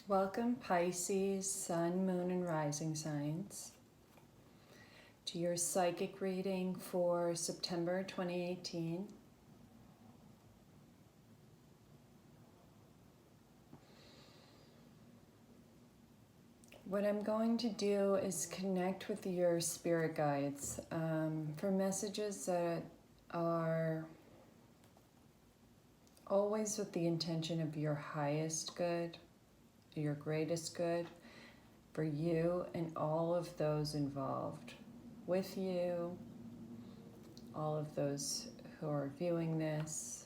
Welcome, Pisces, Sun, Moon, and Rising signs, to your psychic reading for September 2018. What I'm going to do is connect with your spirit guides for messages that are always with the intention of your highest good, your greatest good, for you and all of those involved with you, all of those who are viewing this.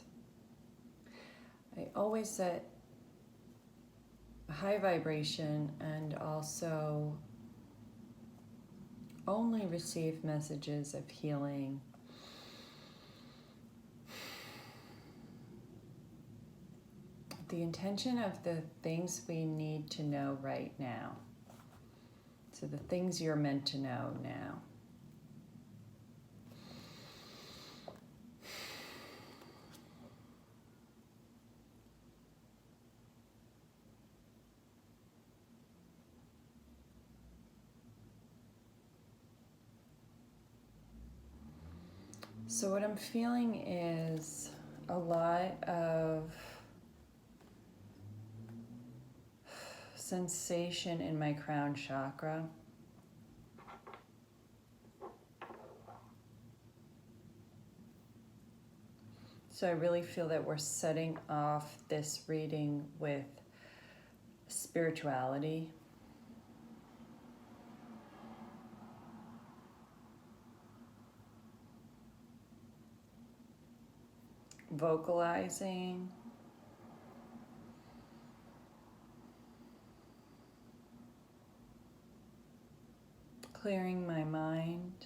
I always set a high vibration and also only receive messages of healing. The intention of the things we need to know right now. So the things you're meant to know now. So what I'm feeling is a lot of sensation in my crown chakra. So I really feel that we're setting off this reading with spirituality. Vocalizing. Clearing my mind.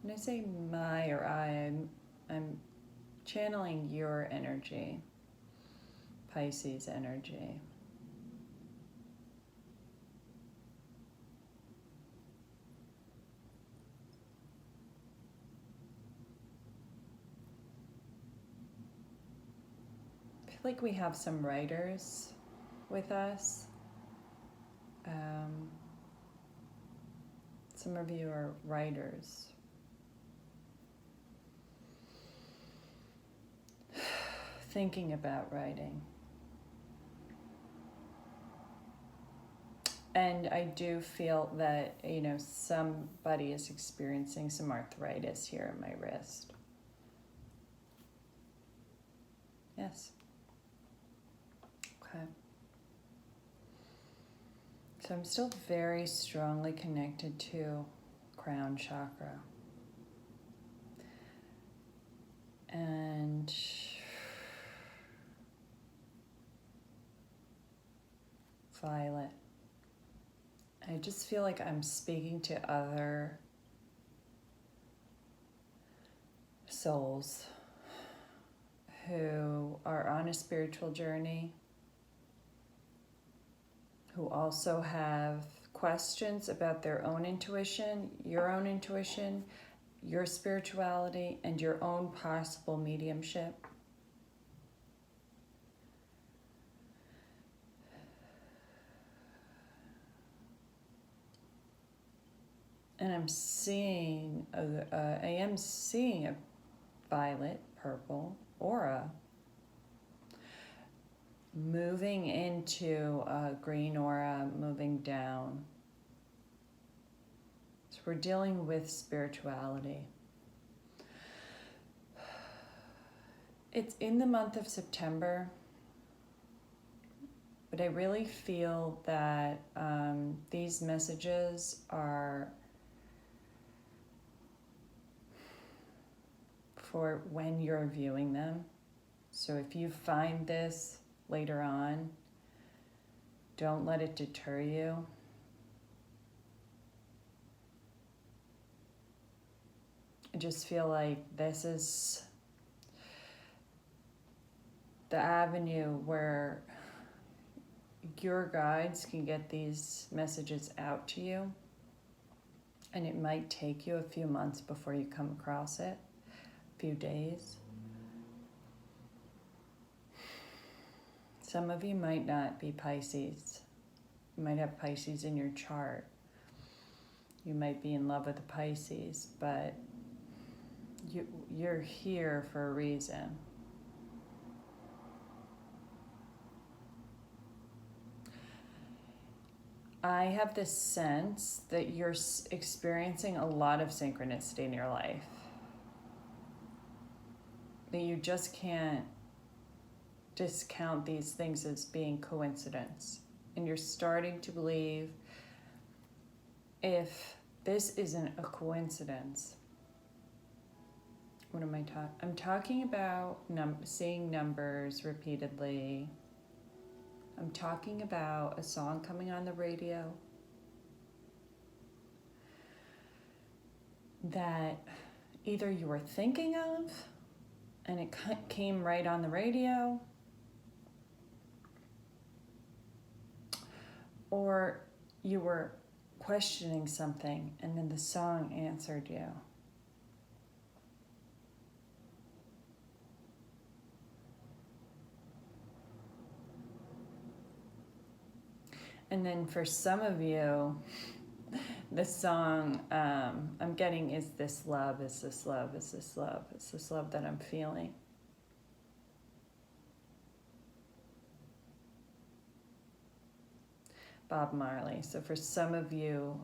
When I say my or I'm channeling your energy, Pisces energy. I feel like we have some writers with us. Some of you are writers. Thinking about writing. And I do feel that, somebody is experiencing some arthritis here in my wrist. Yes. Okay. So I'm still very strongly connected to crown chakra. And violet. I just feel like I'm speaking to other souls who are on a spiritual journey, who also have questions about their own intuition, your spirituality, and your own possible mediumship. And I am seeing a violet, purple aura moving into a green aura, moving down. So we're dealing with spirituality. It's in the month of September, but I really feel that these messages are for when you're viewing them. So if you find this later on, don't let it deter you. I just feel like this is the avenue where your guides can get these messages out to you. And it might take you a few months before you come across it, a few days. Some of you might not be Pisces. You might have Pisces in your chart. You might be in love with a Pisces, but you're here for a reason. I have this sense that you're experiencing a lot of synchronicity in your life. That you just can't discount these things as being coincidence. And you're starting to believe, if this isn't a coincidence, what am I talking? I'm talking about seeing numbers repeatedly. I'm talking about a song coming on the radio that either you were thinking of and it came right on the radio, or you were questioning something and then the song answered you. And then for some of you, the song I'm getting is this love, is this love, is this love, is this love that I'm feeling. Bob Marley. So for some of you,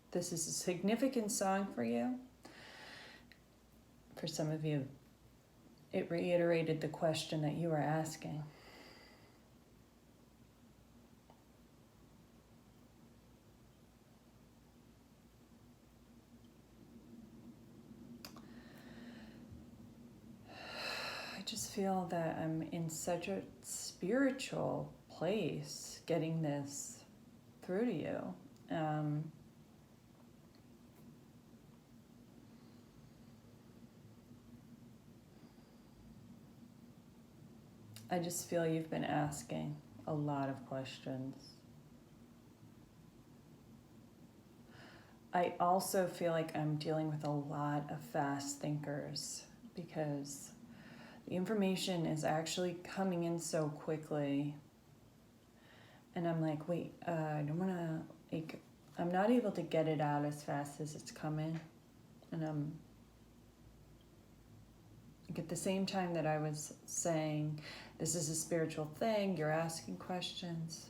this is a significant song for you. For some of you, it reiterated the question that you were asking. I just feel that I'm in such a spiritual place getting this through to you. I just feel you've been asking a lot of questions. I also feel like I'm dealing with a lot of fast thinkers because the information is actually coming in so quickly. And I'm like, wait, I don't want to, like, I'm not able to get it out as fast as it's coming. And like at the same time that I was saying, this is a spiritual thing, you're asking questions,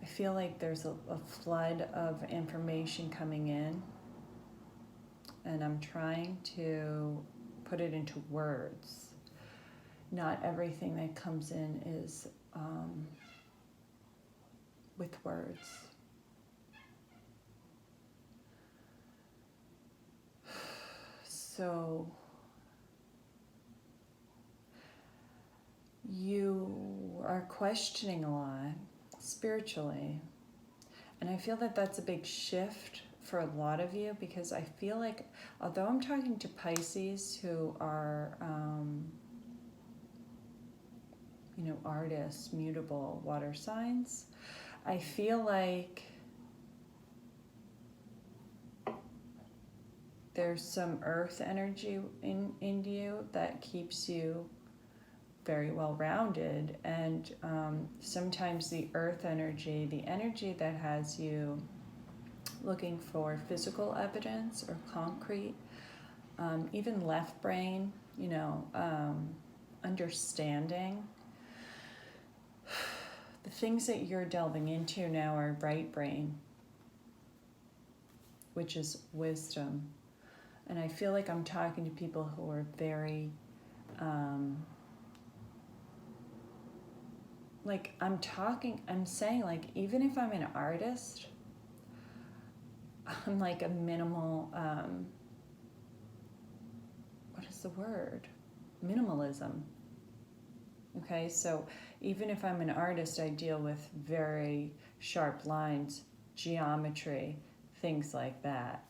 I feel like there's a flood of information coming in, and I'm trying to put it into words. Not everything that comes in is with words. So you are questioning a lot spiritually, and I feel that that's a big shift for a lot of you, because I feel like, although I'm talking to Pisces who are artists, mutable water signs, I feel like there's some earth energy in you that keeps you very well rounded, and sometimes the earth energy, the energy that has you looking for physical evidence or concrete, even left brain, understanding. The things that you're delving into now are right brain, which is wisdom. And I feel like I'm talking to people who are very, I'm saying, like, even if I'm an artist, I'm like a minimal, what is the word? Minimalism. Okay, so even if I'm an artist, I deal with very sharp lines, geometry, things like that.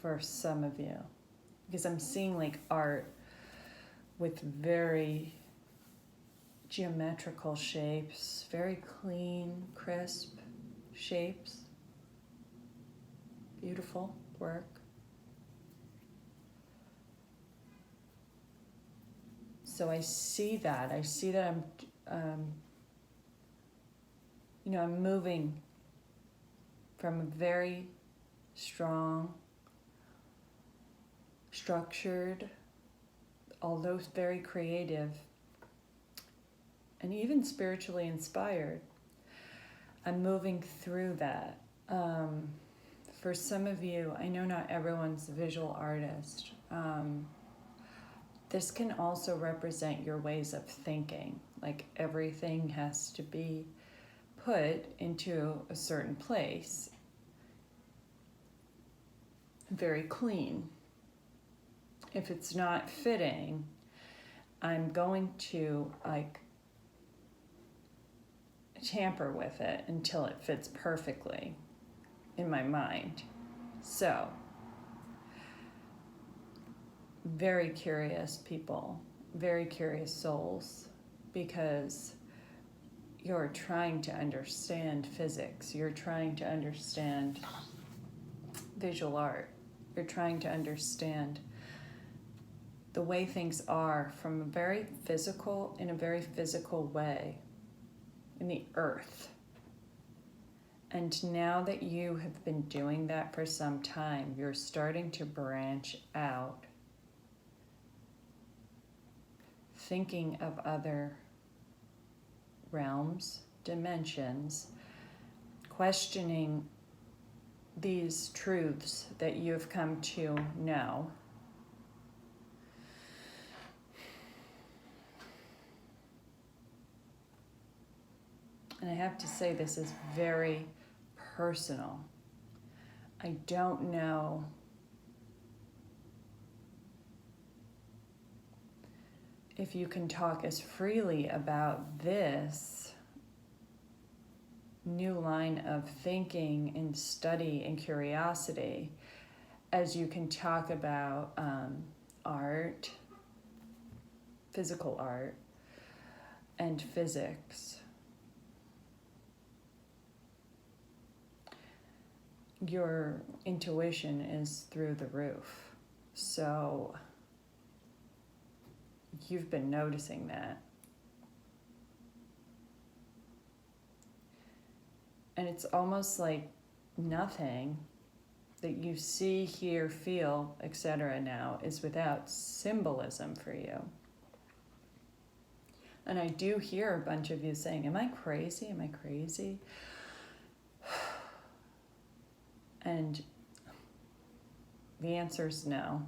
For some of you, because I'm seeing like art with very geometrical shapes, very clean, crisp shapes. Beautiful work. So I see that. I see that I'm moving from a very strong, structured, although very creative, and even spiritually inspired. I'm moving through that. For some of you, I know not everyone's a visual artist. This can also represent your ways of thinking. Like everything has to be put into a certain place. Very clean. If it's not fitting, I'm going to tamper with it until it fits perfectly in my mind. So, very curious people, very curious souls, because you're trying to understand physics, you're trying to understand visual art, you're trying to understand the way things are from in a very physical way, in the earth. And now that you have been doing that for some time, you're starting to branch out, thinking of other realms, dimensions, questioning these truths that you've come to know. And I have to say, this is very personal. I don't know if you can talk as freely about this new line of thinking and study and curiosity as you can talk about art, physical art, and physics. Your intuition is through the roof. So you've been noticing that. And it's almost like nothing that you see, hear, feel, etc. now is without symbolism for you. And I do hear a bunch of you saying, am I crazy? Am I crazy? And the answer is no.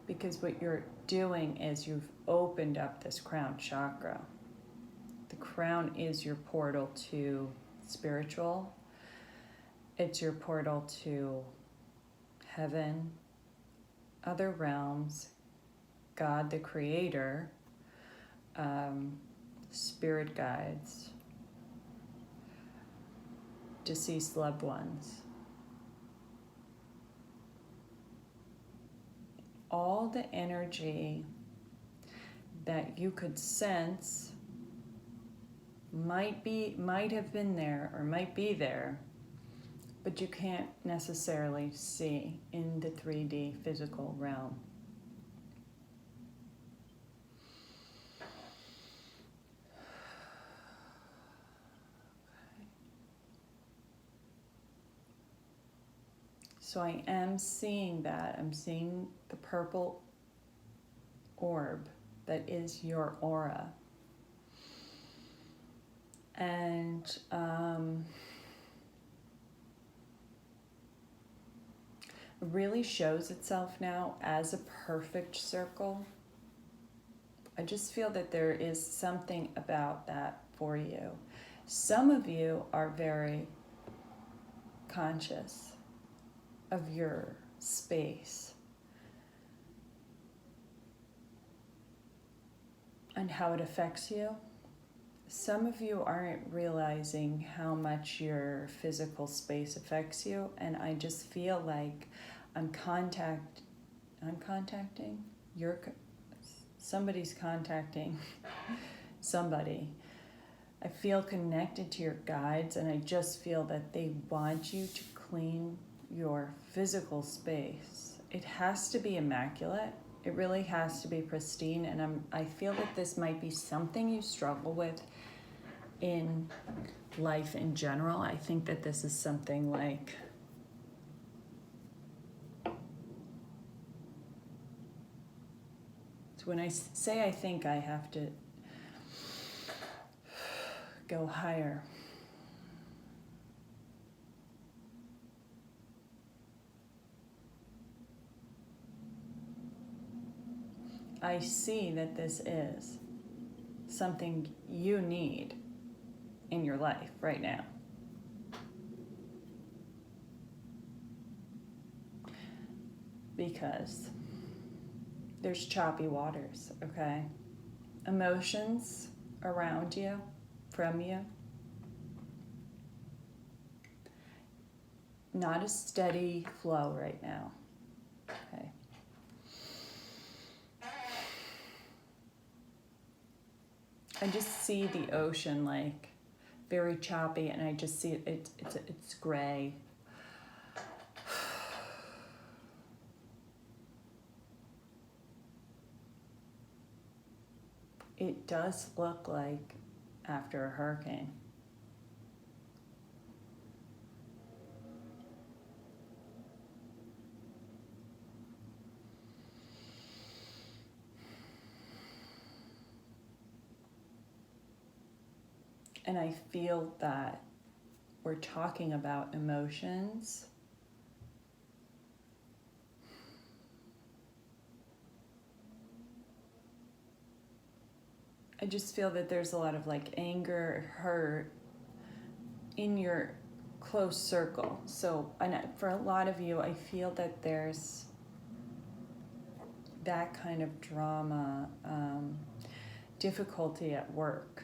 Because what you're doing is you've opened up this crown chakra. The crown is your portal to spiritual. It's your portal to heaven, other realms, God the Creator, spirit guides, deceased loved ones. All the energy that you could sense might have been there or might be there, but you can't necessarily see in the 3D physical realm. So I am seeing that. I'm seeing the purple orb that is your aura. And it really shows itself now as a perfect circle. I just feel that there is something about that for you. Some of you are very conscious of your space and how it affects you. Some of you aren't realizing how much your physical space affects you, and I just feel like somebody's contacting somebody. I feel connected to your guides, and I just feel that they want you to clean your physical space. It has to be immaculate. It really has to be pristine. And I feel that this might be something you struggle with in life in general. I think that this is something like when I say I think, I have to go higher. I see that this is something you need in your life right now. Because there's choppy waters, okay? Emotions around you, from you. Not a steady flow right now, okay? I just see the ocean like very choppy, and I just see it's gray. It does look like after a hurricane. And I feel that we're talking about emotions. I just feel that there's a lot of like anger, hurt in your close circle. So, and for a lot of you, I feel that there's that kind of drama, difficulty at work.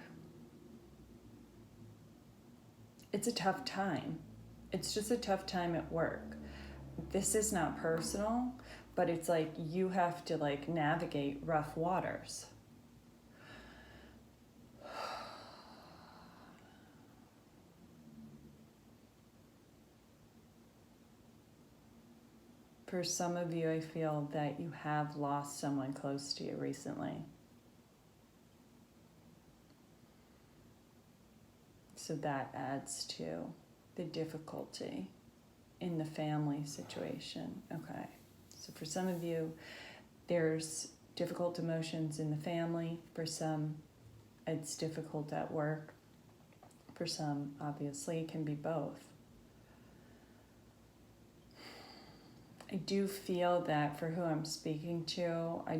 It's a tough time. It's just a tough time at work. This is not personal, but it's like you have to like navigate rough waters. For some of you, I feel that you have lost someone close to you recently. So that adds to the difficulty in the family situation. Okay. So for some of you, there's difficult emotions in the family. For some, it's difficult at work. For some, obviously, it can be both. I do feel that for who I'm speaking to, I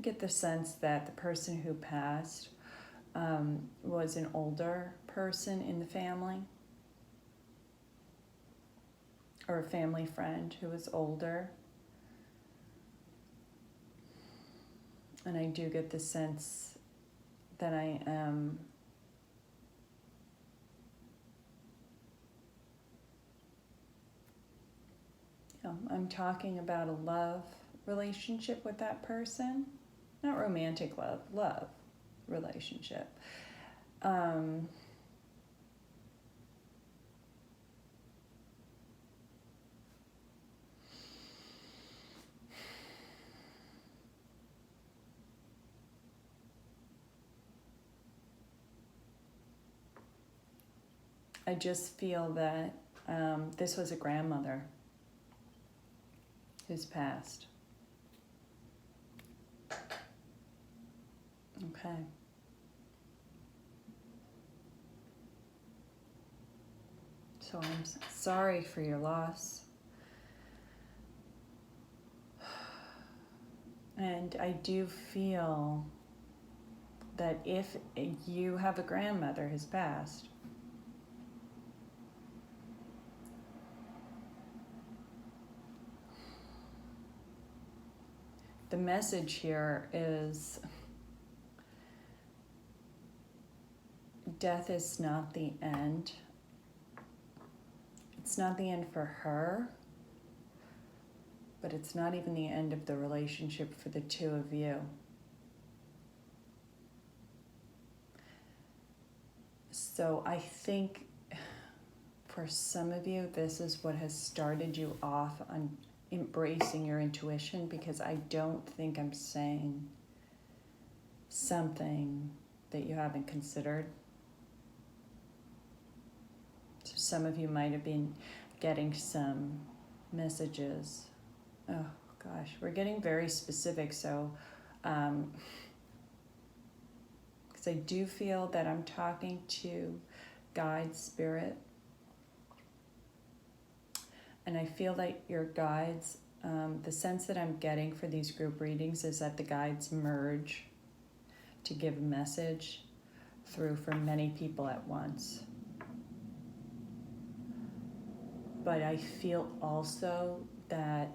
get the sense that the person who passed was an older person in the family, or a family friend who was older. And I do get the sense that I am I'm talking about a love relationship with that person. Not romantic love relationship. I just feel that this was a grandmother who's passed. Okay. So I'm sorry for your loss. And I do feel that if you have a grandmother who's passed, the message here is death is not the end. It's not the end for her, but it's not even the end of the relationship for the two of you. So I think for some of you, this is what has started you off on embracing your intuition, because I don't think I'm saying something that you haven't considered. So some of you might have been getting some messages. Oh gosh, we're getting very specific. So, because I do feel that I'm talking to guide spirit. And I feel like your guides, the sense that I'm getting for these group readings is that the guides merge to give a message through for many people at once. But I feel also that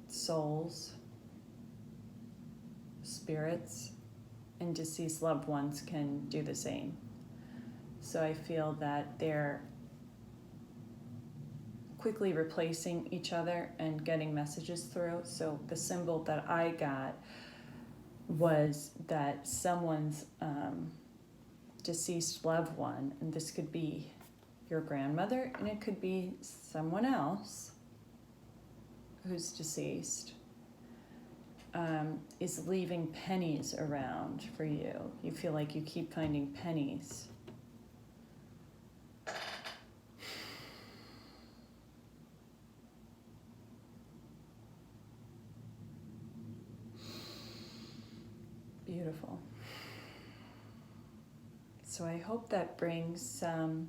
souls, spirits, and deceased loved ones can do the same. So I feel that they're quickly replacing each other and getting messages through. So the symbol that I got was that someone's deceased loved one, and this could be your grandmother, and it could be someone else who's deceased, is leaving pennies around for you. You feel like you keep finding pennies. Beautiful. So I hope that brings some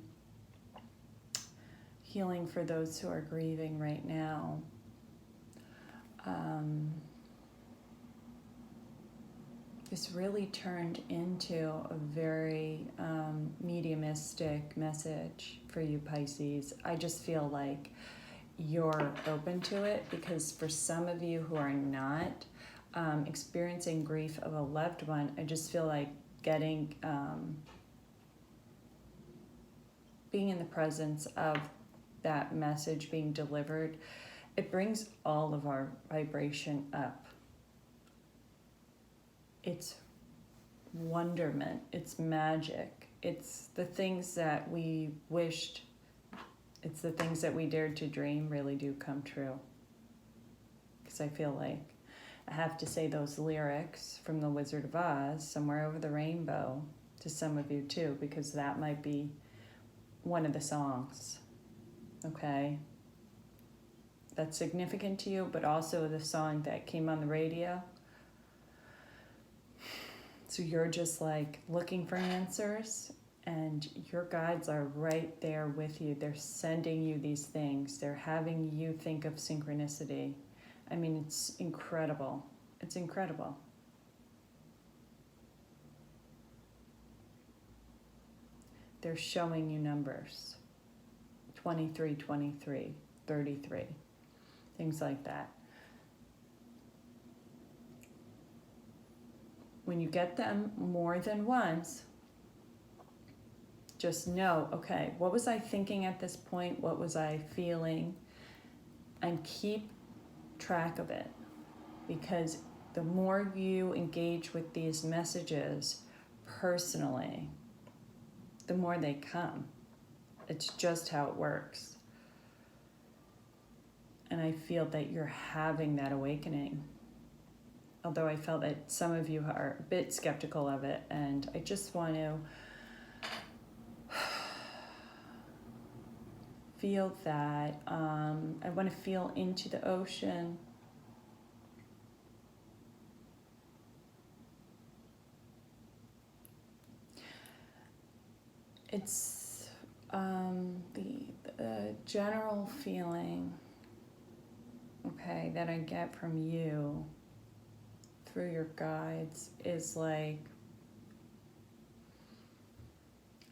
healing for those who are grieving right now. This really turned into a very mediumistic message for you, Pisces. I just feel like you're open to it, because for some of you who are not experiencing grief of a loved one, I just feel like getting, being in the presence of that message being delivered, it brings all of our vibration up. It's wonderment, it's magic, it's the things that we wished, it's the things that we dared to dream really do come true. Because I feel like I have to say those lyrics from The Wizard of Oz, Somewhere Over the Rainbow, to some of you too, because that might be one of the songs, okay? That's significant to you, but also the song that came on the radio. So you're just like looking for answers, and your guides are right there with you. They're sending you these things. They're having you think of synchronicity. I mean, it's incredible. It's incredible. They're showing you numbers. 23, 23, 33, things like that. When you get them more than once, just know, okay, what was I thinking at this point? What was I feeling? And keep track of it, because the more you engage with these messages personally, the more they come. It's just how it works. And I feel that you're having that awakening. Although I felt that some of you are a bit skeptical of it, and I just want to feel that. I want to feel into the ocean. It's the general feeling, okay, that I get from you through your guides is like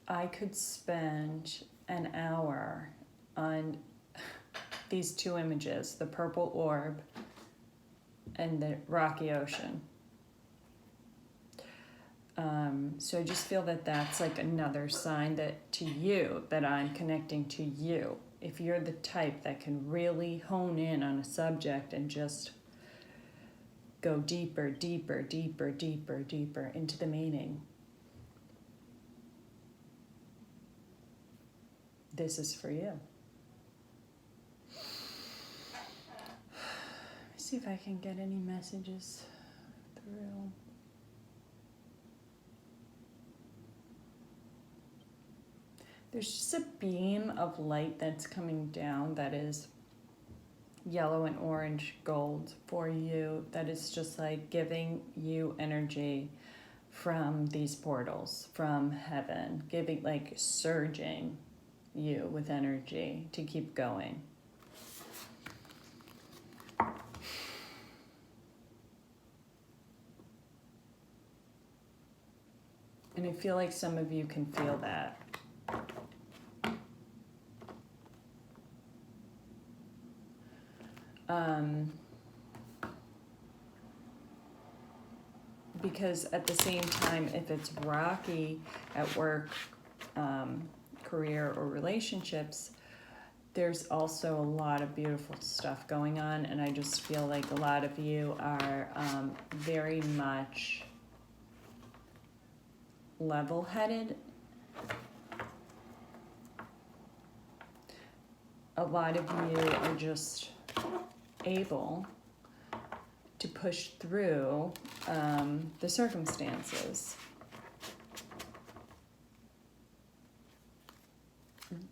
I could spend an hour on these two images, the purple orb and the rocky ocean. So I just feel that that's like another sign that to you, that I'm connecting to you. If you're the type that can really hone in on a subject and just go deeper, deeper, deeper, deeper, deeper into the meaning. this is for you. Let me see if I can get any messages through. There's just a beam of light that's coming down that is yellow and orange gold for you, that is just like giving you energy from these portals, from heaven, giving, like surging you with energy to keep going. And I feel like some of you can feel that. Because at the same time, if it's rocky at work, career, or relationships, there's also a lot of beautiful stuff going on, and I just feel like a lot of you are very much level-headed. A lot of you are just able to push through the circumstances.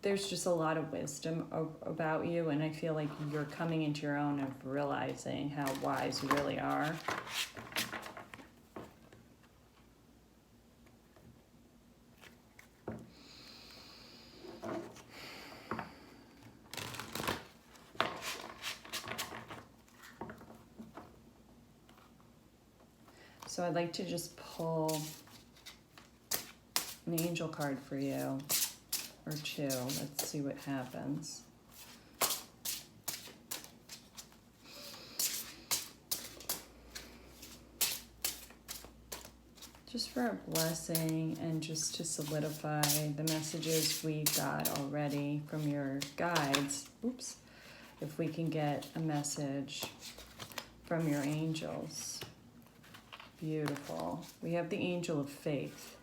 There's just a lot of wisdom about you, and I feel like you're coming into your own of realizing how wise you really are. So I'd like to just pull an angel card for you, or two. Let's see what happens. Just for a blessing and just to solidify the messages we got already from your guides. Oops. If we can get a message from your angels. Beautiful. We have the angel of faith.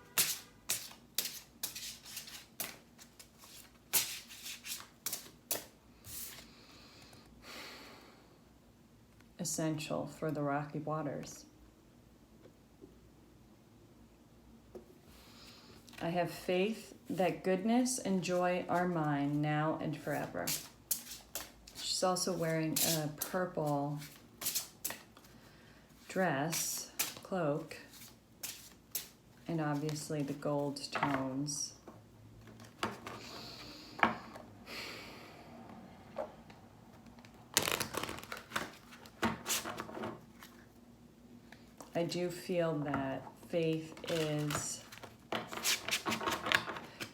Essential for the rocky waters. I have faith that goodness and joy are mine now and forever. She's also wearing a purple dress, cloak, and obviously the gold tones. I do feel that faith is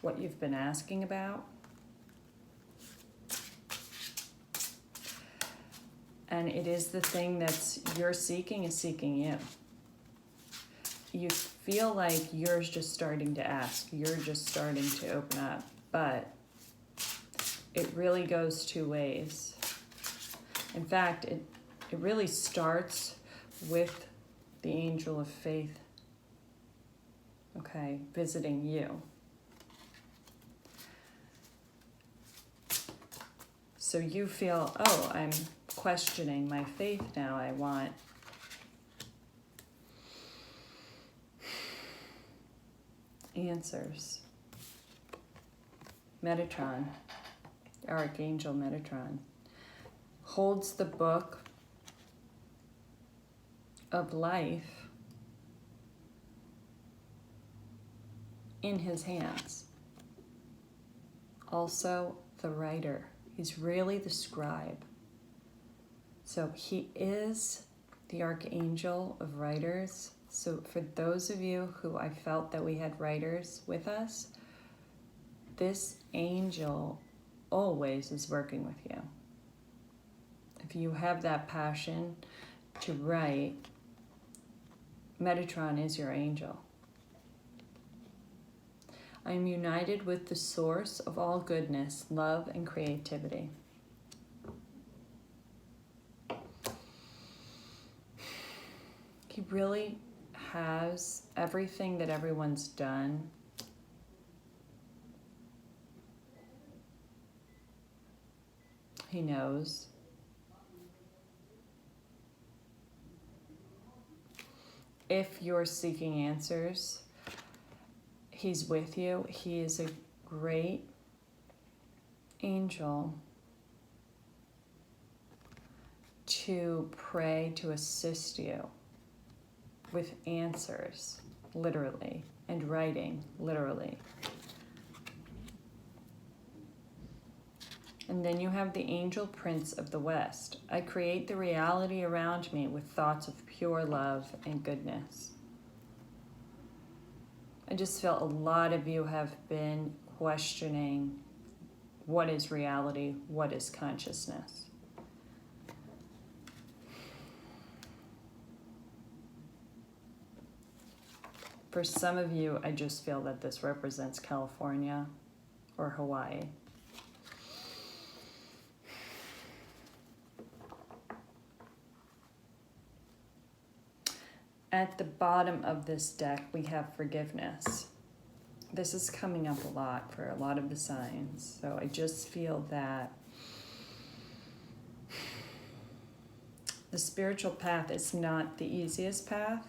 what you've been asking about. And it is the thing that's you're seeking is seeking you. You feel like you're just starting to ask. You're just starting to open up. But it really goes two ways. In fact, it really starts with the angel of faith, okay, visiting you. So you feel, oh, I'm questioning my faith now. I want answers. Metatron, Archangel Metatron, holds the book of life in his hands. Also the writer. He's really the scribe. So he is the archangel of writers. So for those of you who I felt that we had writers with us, this angel always is working with you. If you have that passion to write, Metatron is your angel. I am united with the source of all goodness, love, and creativity. He really has everything that everyone's done He knows. If you're seeking answers, he's with you. He is a great angel to pray, to assist you with answers, literally, and writing, literally. And then you have the angel prince of the West. I create the reality around me with thoughts of pure love and goodness. I just feel a lot of you have been questioning what is reality, what is consciousness. For some of you, I just feel that this represents California or Hawaii. At the bottom of this deck, we have forgiveness. This is coming up a lot for a lot of the signs. So I just feel that the spiritual path is not the easiest path.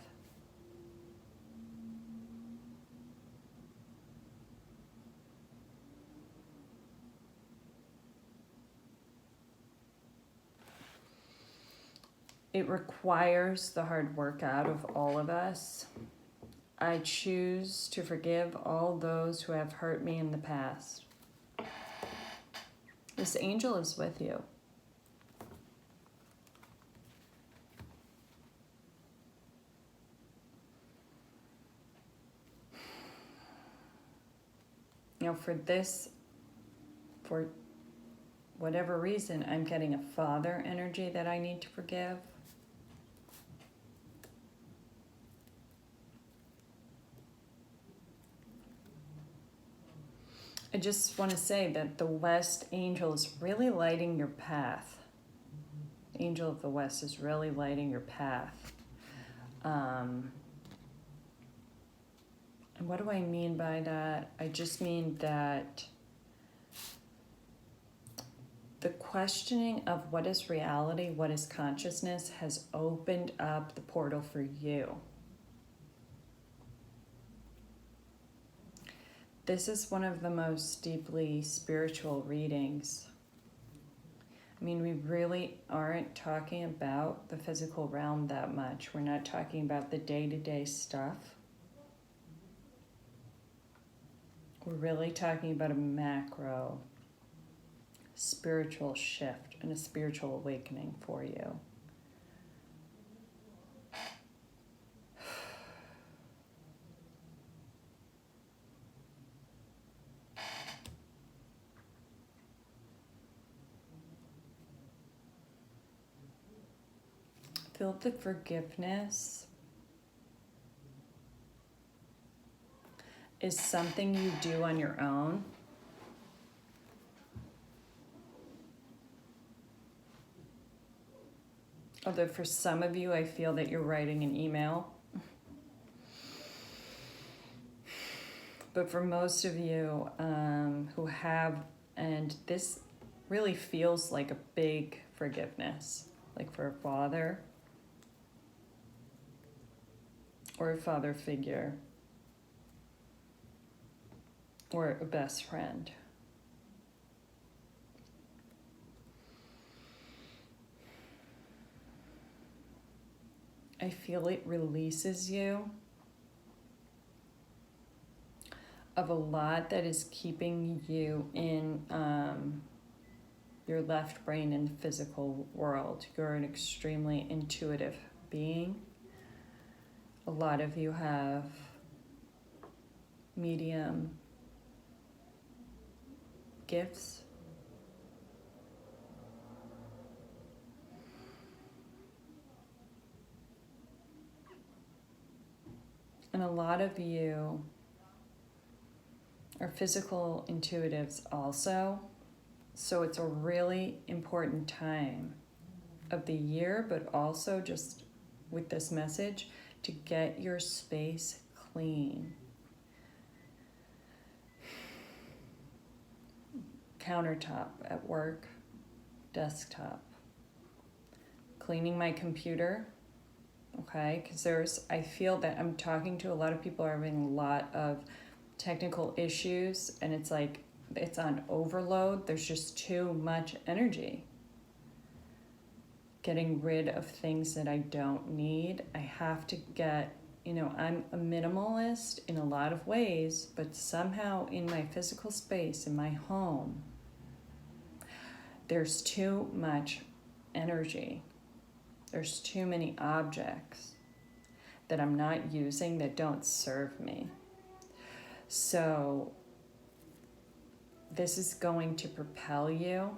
It requires the hard work out of all of us. I choose to forgive all those who have hurt me in the past. This angel is with you. You know, for whatever reason, I'm getting a father energy that I need to forgive. I just want to say that the West angel is really lighting your path. The angel of the West is really lighting your path. And what do I mean by that? I just mean that the questioning of what is reality, what is consciousness, has opened up the portal for you. This is one of the most deeply spiritual readings. I mean, we really aren't talking about the physical realm that much. We're not talking about the day-to-day stuff. We're really talking about a macro spiritual shift and a spiritual awakening for you. Feel the forgiveness is something you do on your own. Although for some of you, I feel that you're writing an email. But for most of you who have, and this really feels like a big forgiveness, like for a father or a father figure or a best friend. I feel it releases you of a lot that is keeping you in your left brain in the physical world. You're an extremely intuitive being. A lot of you have medium gifts. And a lot of you are physical intuitives also. So it's a really important time of the year, but also just with this message, to get your space clean. Countertop at work, desktop. Cleaning my computer, okay? Because I feel that I'm talking to a lot of people are having a lot of technical issues, and it's like, it's on overload. There's just too much energy. Getting rid of things that I don't need. I have to get, I'm a minimalist in a lot of ways, but somehow in my physical space, in my home, there's too much energy. There's too many objects that I'm not using that don't serve me. So this is going to propel you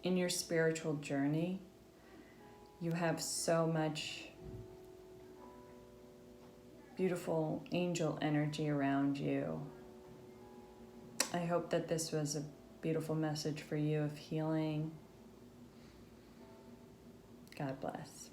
in your spiritual journey. You have so much beautiful angel energy around you. I hope that this was a beautiful message for you of healing. God bless.